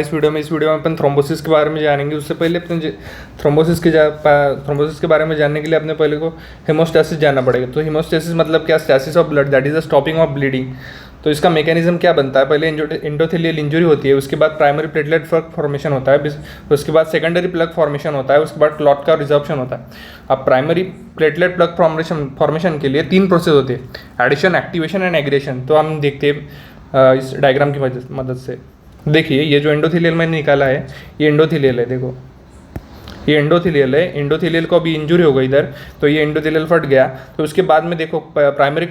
हमारे इस वीडियो में अपन थ्रोम्बोसिस के बारे में जानेंगे। उससे पहले अपने थ्रोम्बोसिस के बारे में जानने के लिए अपने पहले को हेमोस्टेसिस जानना पड़ेगा। तो हेमोस्टेसिस मतलब क्या? Stasis of blood, that is the stopping of bleeding. तो इसका मैकेनिज्म क्या बनता है? पहले एंडोथेलियल इंजरी होती है, उसके बाद प्राइमरी प्लेटलेट प्लग फॉर्मेशन होता है, उसके बाद सेकेंडरी प्लग फॉर्मेशन होता है, उसके बाद क्लॉट का रिजॉर्प्शन होता है। अब प्राइमरी प्लेटलेट प्लग फॉर्मेशन के लिए 3 प्रोसेस होते हैं, एडिशन, एक्टिवेशन एंड एग्रेशन। तो हम देखते हैं इस डायग्राम की मदद से। देखिए ये जो एंडोथेलियल मैंने निकाला है, ये एंडोथेलियल है। देखो ये एंडोथेलियल है, एंडोथेलियल को अभी इंजरी हो गई इधर, तो ये एंडोथेलियल फट गया। तो उसके बाद में देखो प्राइमरी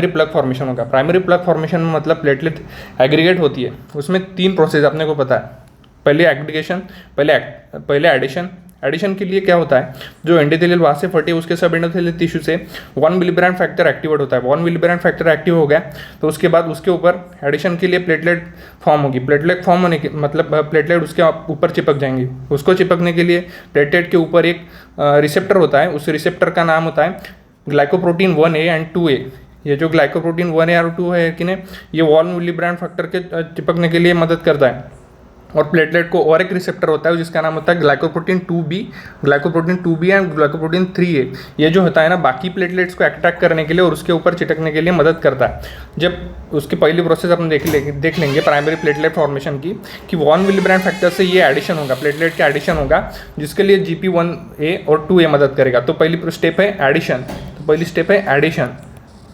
प्लग फॉर्मेशन होगा। प्राइमरी प्लग फॉर्मेशन में मतलब प्लेटलेट एग्रीगेट होती है। उसमें 3 प्रोसेस अपने को पता है। पहले एग्रीगेशन, पहले एडिशन। एडिशन के लिए क्या होता है? जो एंडोथेलियल वहाँ से फटे उसके सब एंडोथेलियल टिश्यू से 1 मिलीब्रांड फैक्टर एक्टिवेट होता है। 1 मिलीब्रांड फैक्टर एक्टिव हो गया तो उसके बाद उसके ऊपर एडिशन के लिए प्लेटलेट फॉर्म होगी। प्लेटलेट फॉर्म होने के मतलब प्लेटलेट उसके ऊपर चिपक जाएंगी। उसको चिपकने के लिए प्लेटलेट के ऊपर एक रिसेप्टर होता है, उस रिसेप्टर का नाम होता है ग्लाइकोप्रोटीन 1A एंड 2A। ये जो ग्लाइकोप्रोटीन 1A और 2A है कि नहीं, ये 1 मिलीब्रांड फैक्टर के चिपकने के लिए मदद करता है। और प्लेटलेट को और एक रिसेप्टर होता है जिसका नाम होता है glycoprotein 2B and glycoprotein 3A। ये जो होता है ना, बाकी प्लेटलेट्स को अट्रैक्ट करने के लिए और उसके ऊपर चिटकने के लिए मदद करता है। जब उसकी पहली प्रोसेस अपन देख लेंगे प्राइमरी प्लेटलेट फॉर्मेशन की, कि 1 मिलीब्रांड फैक्टर से ये एडिशन होगा, प्लेटलेट का एडिशन होगा, जिसके लिए GP1A और 2A मदद करेगा। तो पहली स्टेप है एडिशन।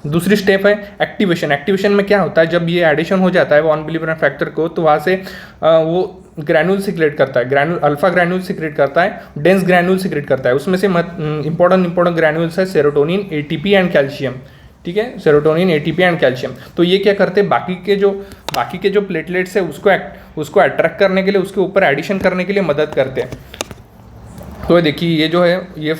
दूसरी स्टेप है एक्टिवेशन। एक्टिवेशन में क्या होता है? जब ये एडिशन हो जाता है 1 मिलीब्रांड फैक्टर को, तो वहाँ से वो ग्रैन्यूल सिक्रेट करता है, अल्फा ग्रैन्यूल सिक्रेट करता है, डेंस ग्रैन्यूल सिक्रेट करता है। उसमें से इंपॉर्टेंट ग्रैन्यूल्स है सेरोटोनिन, ATP एंड कैल्शियम। ठीक है, सेरोटोनिन, ATP एंड कैल्शियम। तो ये क्या करते हैं? बाकी के जो प्लेटलेट्स है उसको अट्रैक्ट करने के लिए, उसके ऊपर एडिशन करने के लिए मदद करते हैं। तो देखिए ये जो है ये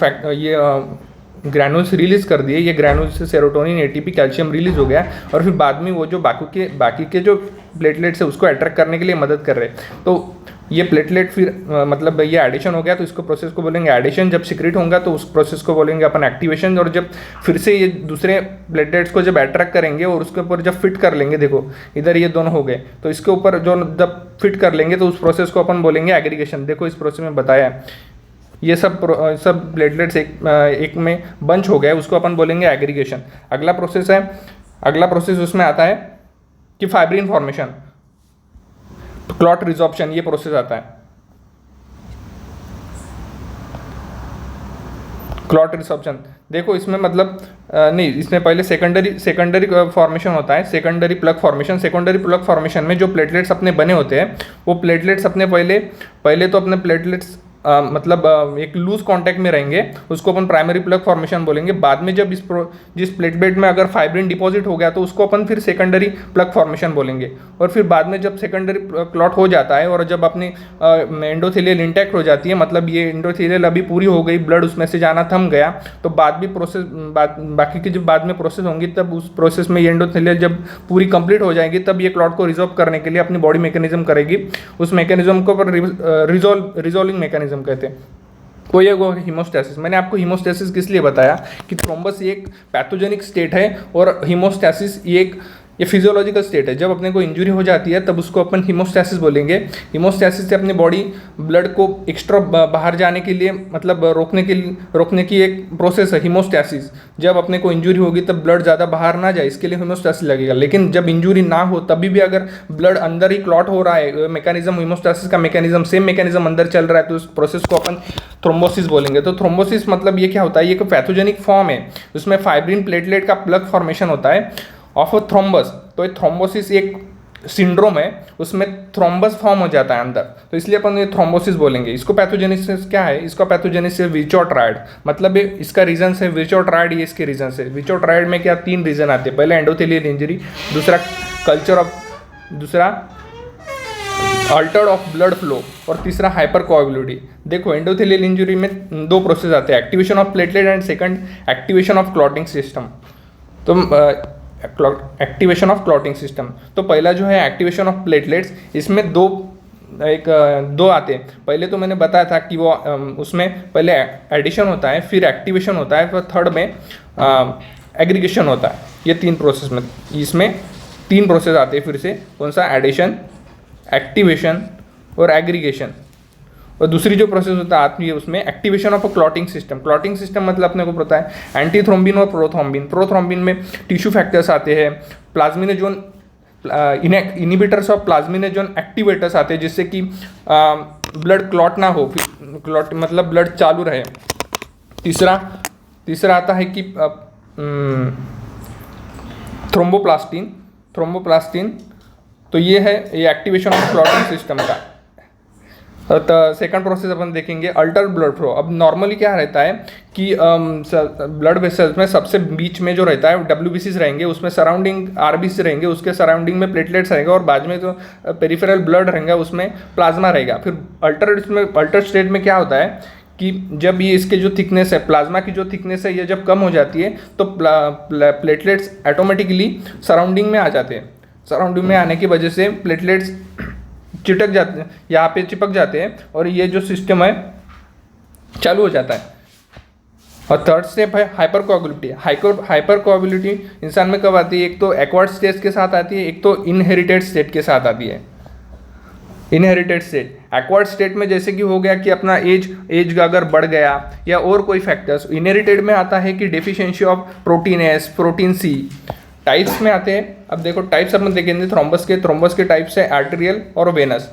ग्रैनुल्स रिलीज कर दिए, ये ग्रैनुल्स से सेरोटोनिन, ATP, कैल्शियम रिलीज हो गया और फिर बाद में वो जो बाकी के जो प्लेटलेट्स है उसको अट्रैक्ट करने के लिए मदद कर रहे हैं। तो ये प्लेटलेट फिर मतलब ये एडिशन हो गया तो इसको प्रोसेस को बोलेंगे एडिशन। जब सिक्रेट होगा तो उस प्रोसेस को बोलेंगे अपन एक्टिवेशन। और जब फिर से ये दूसरे प्लेटलेट्स को जब अट्रैक्ट करेंगे और उसके ऊपर जब फिट कर लेंगे, देखो इधर ये दोनों हो गए, तो इसके ऊपर जो जब फिट कर लेंगे तो उस प्रोसेस को अपन बोलेंगे एग्रीगेशन। देखो इस प्रोसेस में बताया है, ये सब प्लेटलेट्स एक में बंच हो गए, उसको अपन बोलेंगे एग्रीगेशन। अगला प्रोसेस उसमें आता है कि फाइब्रिन फॉर्मेशन, क्लॉट रिजॉर्प्शन, ये प्रोसेस आता है। क्लॉट रिजॉर्प्शन देखो इसमें मतलब नहीं, इसमें पहले सेकेंडरी फॉर्मेशन होता है, सेकेंडरी प्लग फॉर्मेशन में जो प्लेटलेट्स अपने बने होते हैं, वो प्लेटलेट्स अपने पहले तो अपने प्लेटलेट्स एक लूज कांटेक्ट में रहेंगे, उसको अपन प्राइमरी प्लग फॉर्मेशन बोलेंगे। बाद में जब जिस प्लेटलेट में अगर फाइब्रिन डिपॉजिट हो गया तो उसको अपन फिर सेकेंडरी प्लग फॉर्मेशन बोलेंगे। और फिर बाद में जब सेकेंडरी क्लॉट हो जाता है और जब अपनी एंडोथेलियल इंटैक्ट हो जाती है, मतलब ये एंडोथेलियल अभी पूरी हो गई, ब्लड उसमें से जाना थम गया, तो बाकी की जब बाद में प्रोसेस होंगी, तब उस प्रोसेस में ये एंडोथेलियल जब पूरी कंप्लीट हो जाएगी, तब ये क्लॉट को रिजॉल्व करने के लिए अपनी बॉडी मैकेनिज्म करेगी। उस मैकेनिज्म को रिजॉल्विंग मैकेनिज्म कहते हैं। तो ये वो हीमोस्टेसिस। मैंने आपको हीमोस्टेसिस किस लिए बताया कि थ्रोम्बस एक पैथोजेनिक स्टेट है और हीमोस्टेसिस ये फिजियोलॉजिकल स्टेट है। जब अपने को इंजरी हो जाती है तब उसको अपन हीमोस्टेसिस बोलेंगे। हीमोस्टेसिस से अपनी बॉडी ब्लड को एक्स्ट्रा बाहर जाने के लिए मतलब रोकने की एक प्रोसेस है हीमोस्टेसिस। जब अपने को इंजरी होगी तब ब्लड ज़्यादा बाहर ना जाए, इसके लिए हीमोस्टेसिस लगेगा। लेकिन जब इंजरी ना हो तभी भी अगर ब्लड अंदर ही क्लॉट हो रहा है, मैकेनिज्म हीमोस्टेसिस का मैकेनिज्म सेम मैकेनिज्म अंदर चल रहा है, तो उस प्रोसेस को अपन थ्रोम्बोसिस बोलेंगे। तो थ्रोम्बोसिस मतलब ये क्या होता है? ये एक पैथोजेनिक फॉर्म है, उसमें फाइब्रिन प्लेटलेट का प्लग फॉर्मेशन होता है ऑफ अ थ्रोम्बस। तो ये थ्रोम्बोसिस एक सिंड्रोम है, उसमें थ्रोम्बस फॉर्म हो जाता है अंदर, तो इसलिए अपन ये थ्रोम्बोसिस बोलेंगे। इसको पैथोजेनेसिस क्या है? इसका पैथोजेनेसिस विर्चो ट्रायड, मतलब इसका रीजन है विर्चो ट्रायड, ये इसके रीजन है। विर्चो ट्रायड में क्या 3 रीजन आते हैं? पहले एंडोथेलियल इंजरी, दूसरा अल्टर्ड ऑफ ब्लड फ्लो और तीसरा हाइपर कोएगुलिटी। देखो एंडोथेलियल इंजरी में 2 प्रोसेस आते हैं, activation of platelet and second activation of clotting system. तो एक्टिवेशन ऑफ क्लॉटिंग सिस्टम, तो पहला जो है एक्टिवेशन ऑफ प्लेटलेट्स, इसमें दो आते हैं। पहले तो मैंने बताया था कि वो उसमें पहले एडिशन होता है, फिर एक्टिवेशन होता है, फिर थर्ड में एग्रीगेशन होता है। ये 3 प्रोसेस में, इसमें 3 प्रोसेस आते हैं फिर से। कौन सा? एडिशन, एक्टिवेशन और एग्रीगेशन। और दूसरी जो प्रोसेस होता है आती है उसमें activation of a clotting system. Clotting system मतलब अपने को पता है एंटी थ्रोम्बिन और प्रोथ्रोम्बिन। प्रोथ्रोम्बिन में टिश्यू फैक्टर्स आते हैं, प्लाज्मिनोजोन इनिबिटर्स ऑफ प्लाज्मिनोजोन एक्टिवेटर्स आते हैं जिससे कि ब्लड क्लॉट ना हो, क्लॉट मतलब ब्लड चालू रहे। तीसरा आता है कि थ्रोम्बोप्लास्टिन। तो ये है ये एक्टिवेशन ऑफ क्लॉटिंग सिस्टम का। तो सेकंड प्रोसेस अपन देखेंगे अल्टर ब्लड फ्लो। अब नॉर्मली क्या रहता है कि ब्लड वेसल्स में सबसे बीच में जो रहता है WBCs रहेंगे, उसमें सराउंडिंग RBCs रहेंगे, उसके सराउंडिंग में प्लेटलेट्स रहेंगे और बाद में जो पेरिफेरल ब्लड रहेगा उसमें प्लाज्मा रहेगा। फिर अल्टर स्टेट में क्या होता है कि जब ये इसके जो थिकनेस है, प्लाज्मा की जो थिकनेस है, ये जब कम हो जाती है तो प्लेटलेट्स ऑटोमेटिकली सराउंडिंग में आ जाते हैं। सराउंडिंग में आने की वजह से प्लेटलेट्स चिटक जाते हैं, यहाँ पे चिपक जाते हैं और ये जो सिस्टम है चालू हो जाता है। और थर्ड स्टेप है हाइपर कोएगुलिटी। हाइपर कोएगुलिटी इंसान में कब आती है? एक तो एक्वायर्ड स्टेज के साथ आती है, एक तो इनहेरिटेड स्टेट के साथ आती है। इनहेरिटेड स्टेट, एक्वायर्ड स्टेट में जैसे कि हो गया कि अपना एज अगर बढ़ गया या और कोई फैक्टर्स। इनहेरिटेड में आता है कि deficiency of protein S, protein C। Types में आते हैं, अब देखो टाइप्स अपन देखेंगे थ्रोम्बस के टाइप्स है आर्टेरियल और वेनस।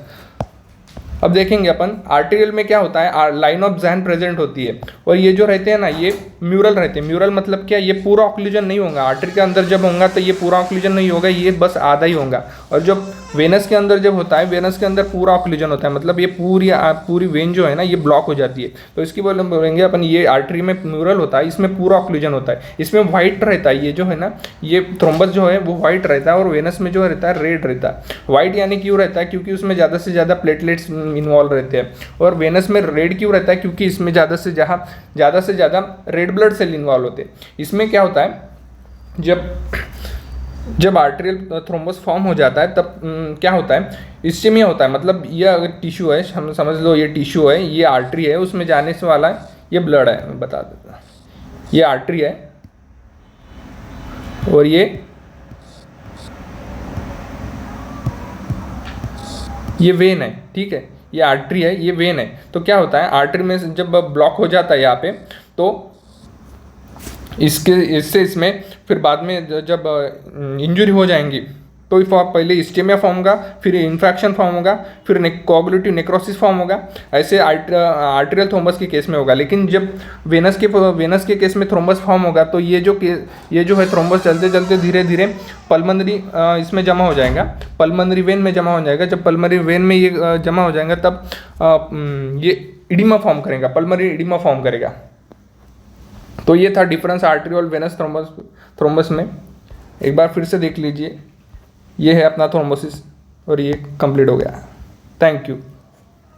अब देखेंगे अपन आर्टेरियल में क्या होता है, लाइन ऑफ ज़ैन प्रेजेंट होती है और ये जो रहते हैं ना ये म्यूरल रहते हैं। म्यूरल मतलब क्या, ये पूरा ऑक्लूजन नहीं होगा। आर्टरी के अंदर जब होगा तो ये पूरा ऑक्लूजन नहीं होगा, ये बस आधा ही होगा। और जब वेनस के अंदर जब होता है, वेनस के अंदर पूरा ऑक्लूजन होता है, मतलब ये पूरी वेन जो है ना ये ब्लॉक हो जाती है। तो इसकी बोलेंगे अपन ये आर्टरी में म्यूरल होता है, इसमें पूरा ऑक्लूजन होता है, इसमें वाइट रहता है। ये जो है ना ये थ्रोम्बस जो है वो वाइट रहता है और वेनस में जो रहता है रेड रहता है। वाइट यानी क्यों रहता है? क्योंकि उसमें ज़्यादा से ज़्यादा प्लेटलेट्स इन्वॉल्व रहते हैं। और वेनस में रेड क्यों रहता है? क्योंकि इसमें ज़्यादा से ज़्यादा रेड ब्लड सेल इन्वॉल्व होते हैं। इसमें क्या होता है, जब आर्टेरियल थ्रोम्बस फॉर्म हो जाता है तब क्या होता है, इस्चेमिया होता है। मतलब ये अगर टिश्यू है, हम समझ लो ये टिश्यू है, ये आर्टरी है, उसमें जाने से वाला है, ये ब्लड है, मैं बता देता हूँ। ये आर्टरी है और ये वेन है, ठीक है। ये आर्टरी है, ये वेन है। तो क्या होता है, आर्टरी में जब ब्लॉक हो जाता है यहाँ पे, तो इसमें फिर बाद में जब इंजरी हो जाएंगी तो पहले इस्टेमिया फॉर्म होगा, फिर इन्फेक्शन फॉर्म होगा, फिर कोआगुलेटिव नेक्रोसिस फॉर्म होगा। ऐसे आर्टेरियल थ्रोम्बस के केस में होगा। लेकिन जब वेनस के केस में थ्रोम्बस फॉर्म होगा तो ये जो है थ्रोम्बस चलते चलते धीरे धीरे पल्मोनरी इसमें जमा हो जाएगा, पल्मोनरी वेन में जमा हो जाएगा। जब पल्मोनरी वेन में ये जमा हो जाएगा तब ये इडिमा फॉर्म करेगा, पल्मोनरी इडिमा फॉर्म करेगा। तो ये था डिफरेंस आर्टेरियल वेनस थ्रोम्बस में। एक बार फिर से देख लीजिए, ये है अपना थ्रोम्बोसिस और ये कंप्लीट हो गया। Thank you.